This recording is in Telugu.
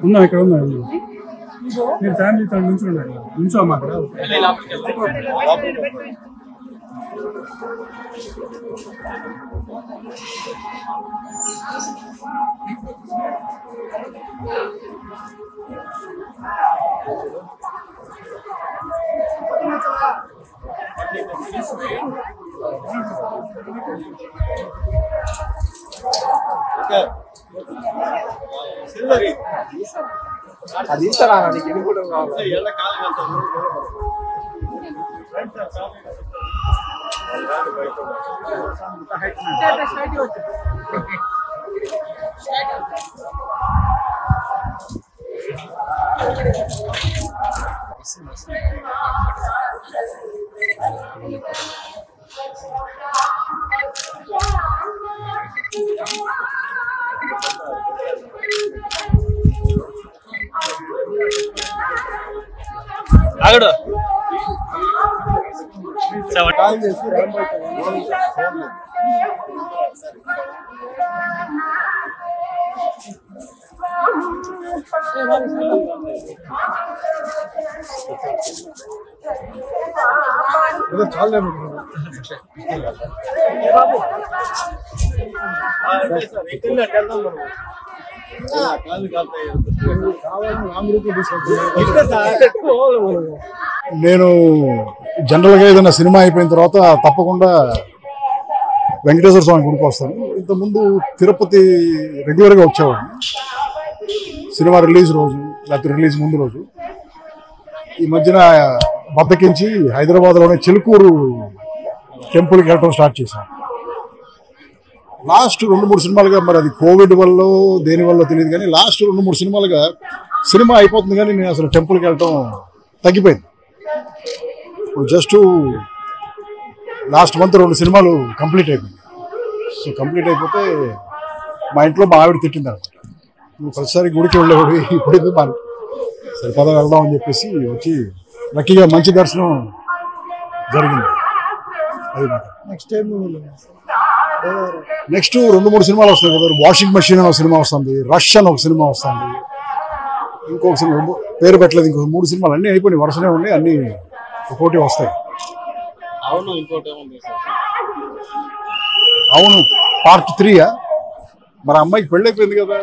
ఉన్నాం ఇక్కడ ఉన్నాం మీరు ఫ్యామిలీతో నుంచున్నాడు నుంచోమ్మా అక్కడ అది ఇస్తారా నీకు ఎన్ని కూడా కావాలి ఆగడు చాలా నేను జనరల్గా ఏదైనా సినిమా అయిపోయిన తర్వాత తప్పకుండా వెంకటేశ్వర స్వామి గుడికి వస్తాను. ఇంతకుముందు తిరుపతి రెగ్యులర్గా వచ్చేవాడిని సినిమా రిలీజ్ రోజు లేకపోతే రిలీజ్ ముందు రోజు. ఈ మధ్యన బద్దకించి హైదరాబాద్లోనే చిలుకూరు టెంపుల్కి వెళ్ళడం స్టార్ట్ చేశాను. లాస్ట్ 2-3 సినిమాలుగా, మరి అది కోవిడ్ వల్ల దేని వల్ల తెలియదు కానీ, లాస్ట్ 2-3 సినిమాలుగా సినిమా అయిపోతుంది కానీ నేను అసలు టెంపుల్కి వెళ్ళటం తగ్గిపోయింది. ఇప్పుడు జస్ట్ లాస్ట్ మంత్ 2 సినిమాలు కంప్లీట్ అయిపోయింది. సో కంప్లీట్ అయిపోతే మా ఇంట్లో మా ఆవిడ తిట్టింది అనమాట, నువ్వు ప్రతిసారి గుడికి వెళ్ళేవాడు ఇప్పుడు ఎందుకు మరి సరిపదా వెళ్దాం అని చెప్పేసి వచ్చి లక్కీగా మంచి దర్శనం జరిగింది. అది మాట. నెక్స్ట్ 2-3 సినిమాలు వస్తాయి కదా. వాషింగ్ మెషిన్ అని ఒక సినిమా వస్తుంది, రష్ అని ఒక సినిమా వస్తుంది, ఇంకొక సినిమా పేరు పెట్టలేదు, ఇంకొక 3 సినిమాలు అన్నీ అయిపోయినాయి, వరుసనే ఉన్నాయి, అన్నీ ఒక్కోటి వస్తాయి. అవును పార్ట్ 3 మరి అమ్మాయికి పెళ్ళి అయిపోయింది కదా.